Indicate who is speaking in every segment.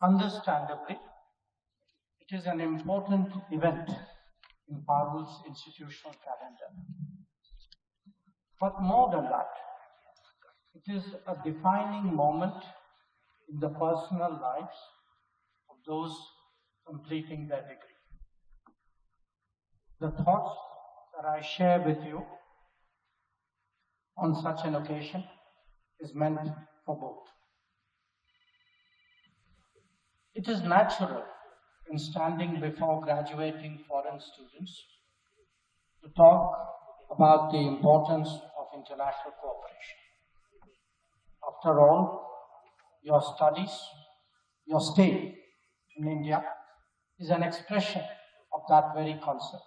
Speaker 1: Understandably, it is an important event in Parul's institutional calendar. But more than that, it is a defining moment in the personal lives of those completing their degree. The thoughts that I share with you on such an occasion is meant for both. It is natural in standing before graduating foreign students to talk about the importance of international cooperation. After all, your studies, your stay in India is an expression of that very concept.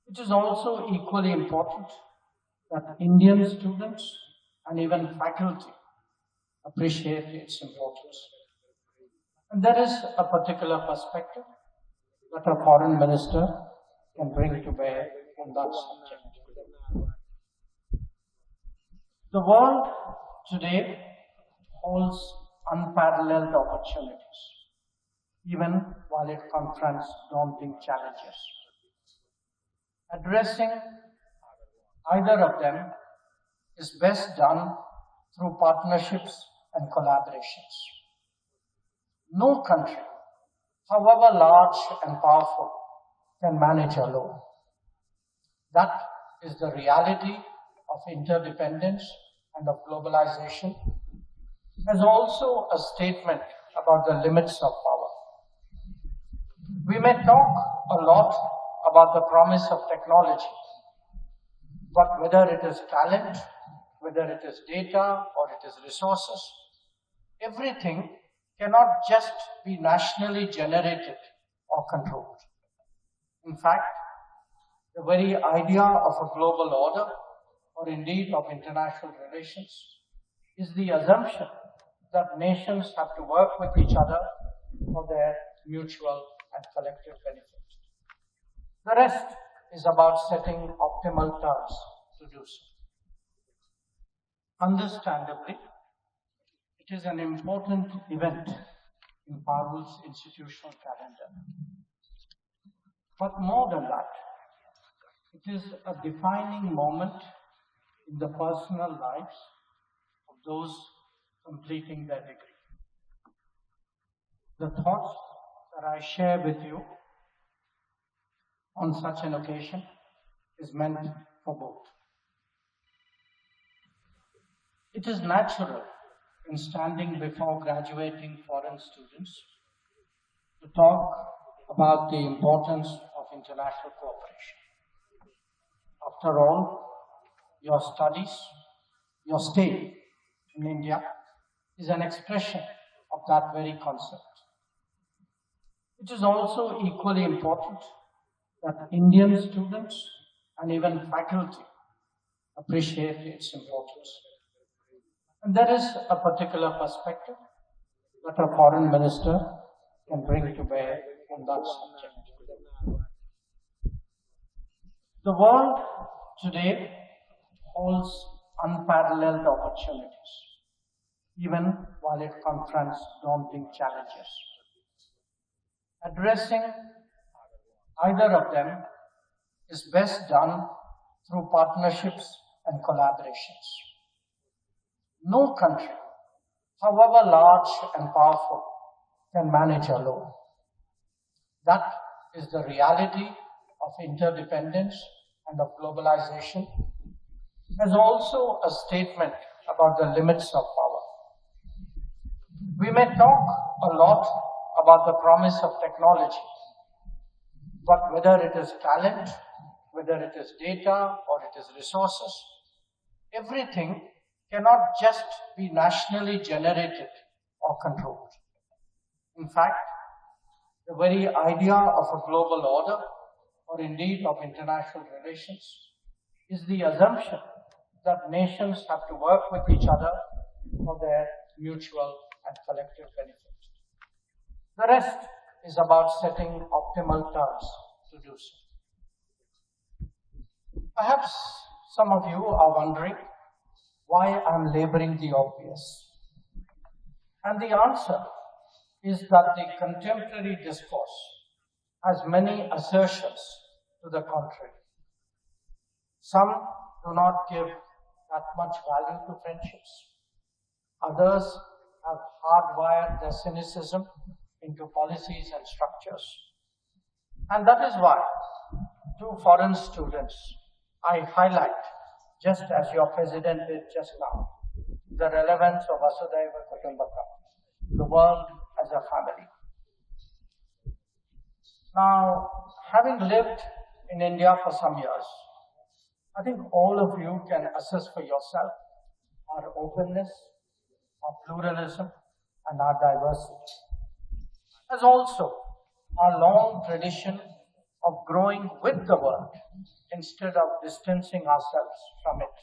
Speaker 1: It is also equally important that Indian students and even faculty appreciate its importance. And there is a particular perspective that a foreign minister can bring to bear on that subject. The world today holds unparalleled opportunities, even while it confronts daunting challenges. Addressing either of them is best done through partnerships and collaborations. No country, however large and powerful, can manage alone. That is the reality of interdependence and of globalization, as also a statement about the limits of power. We may talk a lot about the promise of technology, but whether it is talent, whether it is data, or it is resources, everything cannot just be nationally generated or controlled. In fact, the very idea of a global order, or indeed of international relations, is the assumption that nations have to work with each other for their mutual and collective benefit. The rest is about setting optimal terms to do so. Understandably, it is an important event in Parul's institutional calendar. But more than that, it is a defining moment in the personal lives of those completing their degree. The thoughts that I share with you on such an occasion is meant for both. It is natural in standing before graduating foreign students to talk about the importance of international cooperation. After all, your studies, your stay in India is an expression of that very concept. It is also equally important that Indian students and even faculty appreciate its importance. And there is a particular perspective that a foreign minister can bring to bear on that subject. The world today holds unparalleled opportunities, even while it confronts daunting challenges. Addressing either of them is best done through partnerships and collaborations. No country, however large and powerful, can manage alone. That is the reality of interdependence and of globalization, as also a statement about the limits of power. We may talk a lot about the promise of technology, but whether it is talent, whether it is data, or it is resources, everything cannot just be nationally generated or controlled. In fact, the very idea of a global order, or indeed of international relations, is the assumption that nations have to work with each other for their mutual and collective benefit. The rest is about setting optimal terms to do so. Perhaps some of you are wondering why I'm laboring the obvious. And the answer is that the contemporary discourse has many assertions to the contrary. Some do not give that much value to friendships. Others have hardwired their cynicism into policies and structures. And that is why, to foreign students, I highlight, just as your president did just now, the relevance of Vasudhaiva Kutumbakam, the world as a family. Now, having lived in India for some years, I think all of you can assess for yourself our openness, our pluralism, and our diversity, as also our long tradition of growing with the world instead of distancing ourselves from it.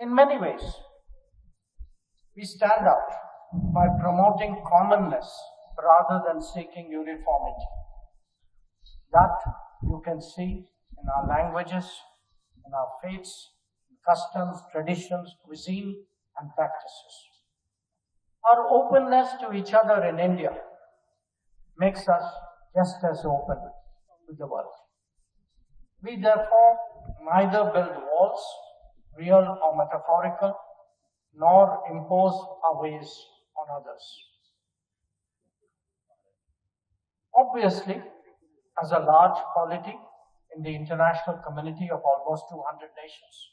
Speaker 1: In many ways, we stand out by promoting commonness rather than seeking uniformity. That you can see in our languages, in our faiths, customs, traditions, cuisine, and practices. Our openness to each other in India makes us just as open to the world. We therefore neither build walls, real or metaphorical, nor impose our ways on others. Obviously, as a large polity in the international community of almost 200 nations,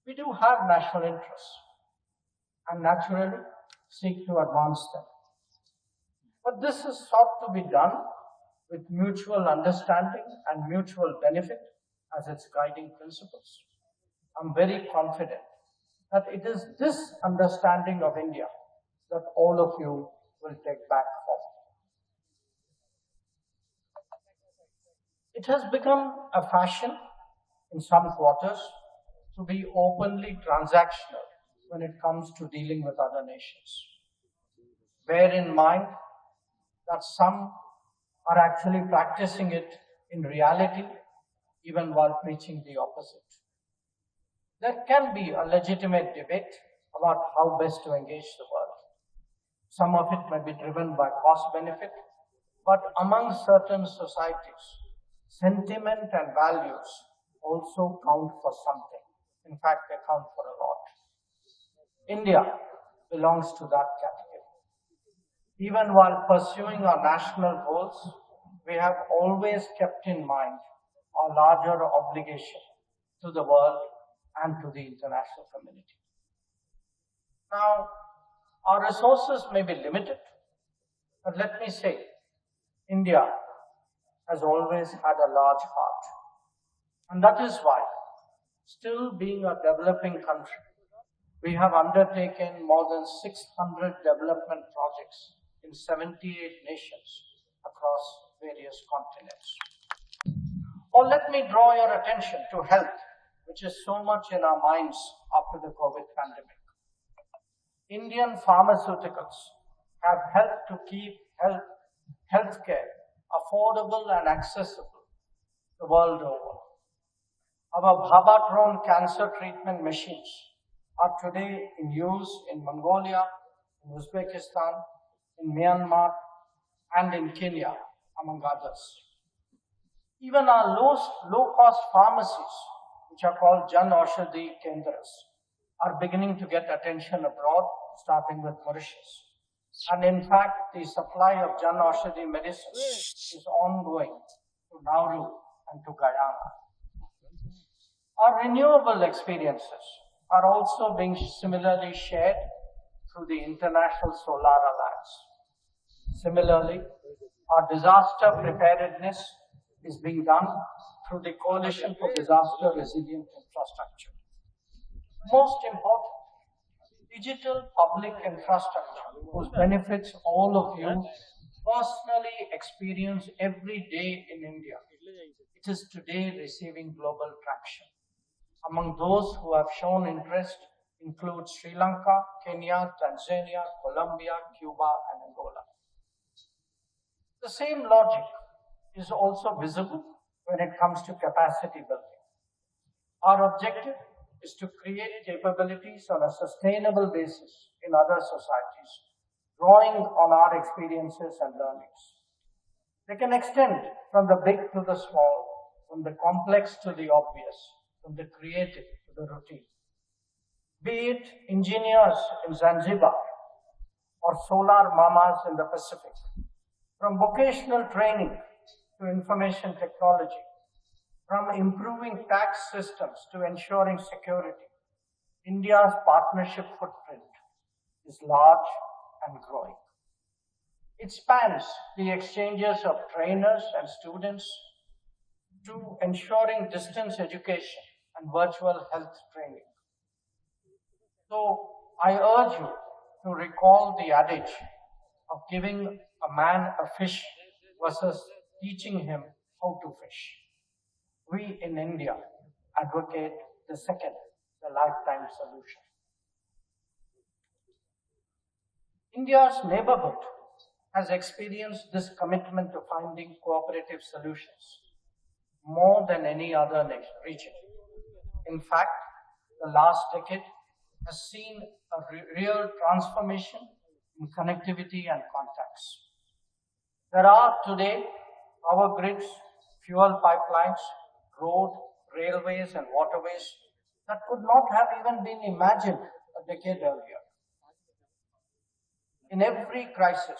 Speaker 1: we do have national interests and naturally seek to advance them. But this is sought to be done with mutual understanding and mutual benefit as its guiding principles. I'm very confident that it is this understanding of India that all of you will take back home. It has become a fashion in some quarters to be openly transactional when it comes to dealing with other nations. Bear in mind that some are actually practicing it in reality, even while preaching the opposite. There can be a legitimate debate about how best to engage the world. Some of it may be driven by cost benefit, but among certain societies, sentiment and values also count for something. In fact, they count for a lot. India belongs to that category. Even while pursuing our national goals, we have always kept in mind our larger obligation to the world and to the international community. Now, our resources may be limited, but let me say, India has always had a large heart. And that is why, still being a developing country, we have undertaken more than 600 development projects in 78 nations across various continents. Or let me draw your attention to health, which is so much in our minds after the COVID pandemic. Indian pharmaceuticals have helped to keep healthcare affordable and accessible the world over. Our Bhabatron cancer treatment machines are today in use in Mongolia, in Uzbekistan, in Myanmar, and in Kenya, among others. Even our low-cost pharmacies, which are called Jan Aushadhi Kendras, are beginning to get attention abroad, starting with Mauritius. And in fact, the supply of Jan Aushadhi medicines is ongoing to Nauru and to Guyana. Our renewable experiences are also being similarly shared through the International Solar Alliance. Similarly, our disaster preparedness is being done through the Coalition for Disaster Resilient Infrastructure. Most important, digital public infrastructure, whose benefits all of you personally experience every day in India. It is today receiving global traction. Among those who have shown interest include Sri Lanka, Kenya, Tanzania, Colombia, Cuba, and Angola. The same logic is also visible when it comes to capacity building. Our objective is to create capabilities on a sustainable basis in other societies drawing on our experiences and learnings. They can extend from the big to the small, from the complex to the obvious, from the creative to the routine. Be it engineers in Zanzibar or solar mamas in the Pacific, from vocational training to information technology, from improving tax systems to ensuring security, India's partnership footprint is large and growing. It spans the exchanges of trainers and students to ensuring distance education and virtual health training. So I urge you to recall the adage of giving a man a fish versus teaching him how to fish. We in India advocate the second, the lifetime solution. India's neighborhood has experienced this commitment to finding cooperative solutions more than any other region. In fact, the last decade has seen a real transformation in connectivity and contacts. There are today power grids, fuel pipelines, road, railways, and waterways that could not have even been imagined a decade earlier. In every crisis,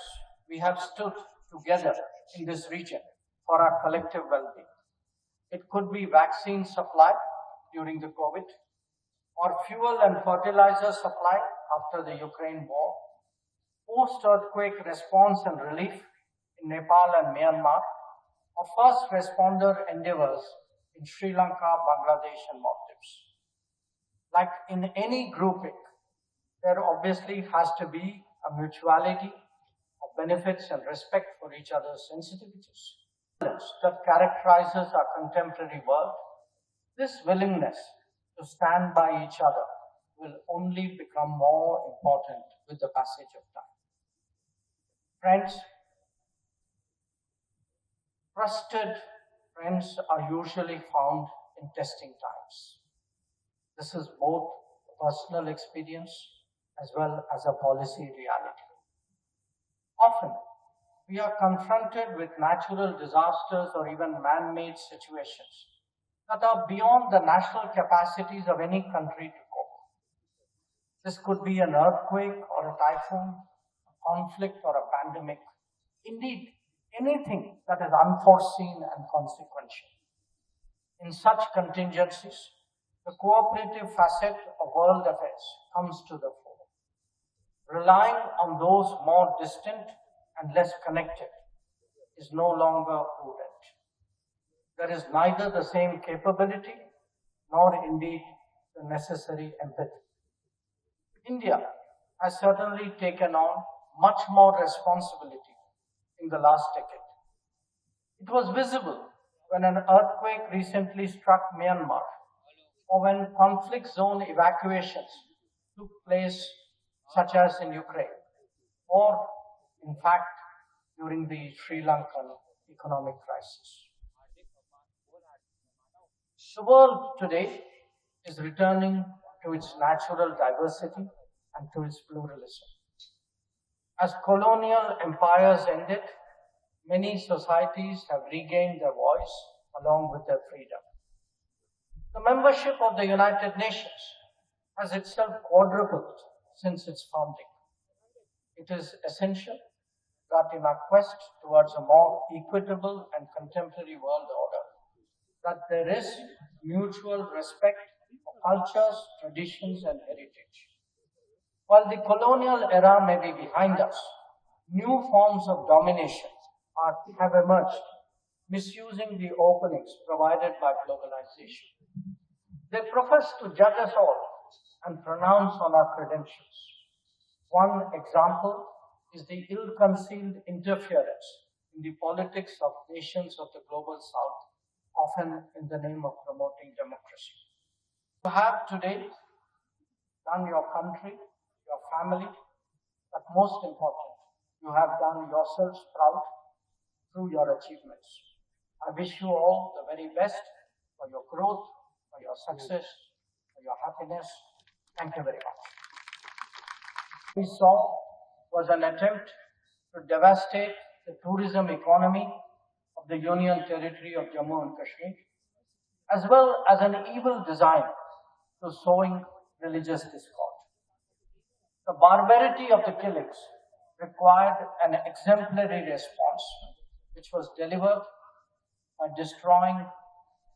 Speaker 1: we have stood together in this region for our collective well-being. It could be vaccine supply during the COVID, or fuel and fertilizer supply after the Ukraine war, post-earthquake response and relief in Nepal and Myanmar, or first responder endeavors in Sri Lanka, Bangladesh, and Maldives. Like in any grouping, there obviously has to be a mutuality of benefits and respect for each other's sensitivities that characterizes our contemporary world. This willingness to stand by each other will only become more important with the passage of time. Friends, trusted friends are usually found in testing times. This is both a personal experience as well as a policy reality. Often, we are confronted with natural disasters or even man-made situations that are beyond the national capacities of any country to cope. This could be an earthquake or a typhoon, a conflict or a pandemic, indeed anything that is unforeseen and consequential. In such contingencies, the cooperative facet of world affairs comes to the fore. Relying on those more distant and less connected is no longer prudent. There is neither the same capability nor indeed the necessary empathy. India has certainly taken on much more responsibility in the last decade. It was visible when an earthquake recently struck Myanmar, or when conflict zone evacuations took place, such as in Ukraine, or in fact during the Sri Lankan economic crisis. The world today is returning to its natural diversity and to its pluralism. As colonial empires ended, many societies have regained their voice along with their freedom. The membership of the United Nations has itself quadrupled since its founding. It is essential that in our quest towards a more equitable and contemporary world order, that there is mutual respect for cultures, traditions, and heritage. While the colonial era may be behind us, new forms of domination have emerged, misusing the openings provided by globalization. They profess to judge us all and pronounce on our credentials. One example is the ill-concealed interference in the politics of nations of the global south, often in the name of promoting democracy. You have today done your country, your family, but most important, you have done yourselves proud through your achievements. I wish you all the very best for your growth, for your success, for your happiness. Thank you very much. We saw was an attempt to devastate the tourism economy of the Union Territory of Jammu and Kashmir, as well as an evil design to sowing religious discord. The barbarity of the killings required an exemplary response, which was delivered by destroying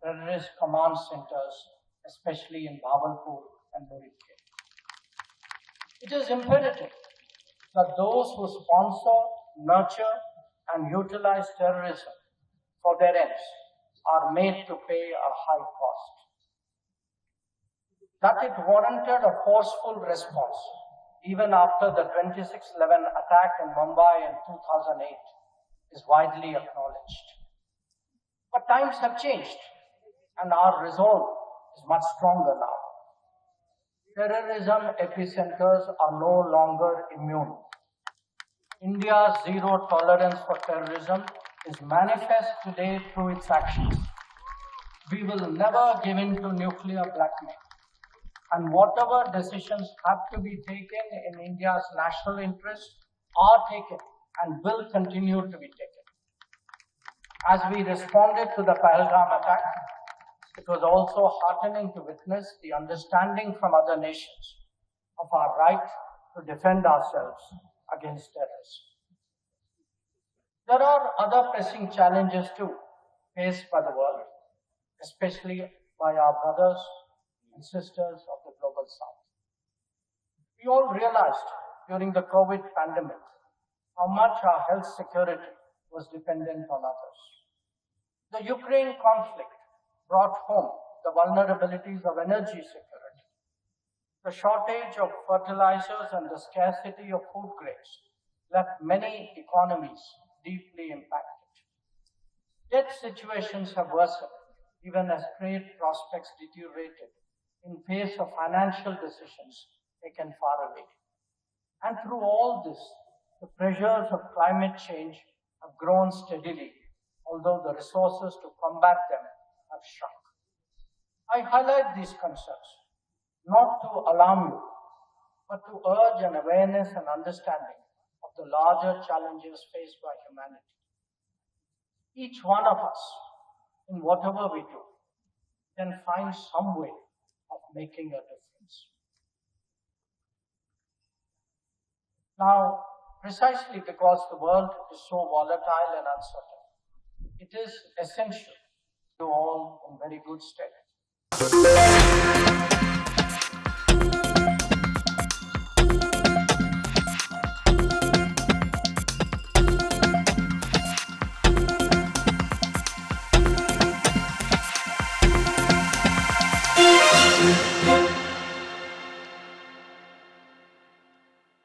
Speaker 1: terrorist command centers, especially in Bhavalpur and Murikhe. It is imperative that those who sponsor, nurture, and utilize terrorism for their ends are made to pay a high cost. That it warranted a forceful response even after the 26/11 attack in Mumbai in 2008 is widely acknowledged. But times have changed and our resolve is much stronger now. Terrorism epicenters are no longer immune. India's zero tolerance for terrorism is manifest today through its actions. We will never give in to nuclear blackmail. And whatever decisions have to be taken in India's national interest are taken and will continue to be taken. As we responded to the Pahalgam attack, it was also heartening to witness the understanding from other nations of our right to defend ourselves against terrorism. There are other pressing challenges too faced by the world, especially by our brothers and sisters of the global south. We all realized during the COVID pandemic how much our health security was dependent on others. The Ukraine conflict brought home the vulnerabilities of energy security. The shortage of fertilizers and the scarcity of food grains left many economies deeply impacted. Yet situations have worsened even as trade prospects deteriorated in face of financial decisions taken far away. And through all this, the pressures of climate change have grown steadily, although the resources to combat them have shrunk. I highlight these concerns not to alarm you, but to urge an awareness and understanding of the larger challenges faced by humanity. Each one of us, in whatever we do, can find some way of making a difference. Now, precisely because the world is so volatile and uncertain, it is essential to all in very good stead.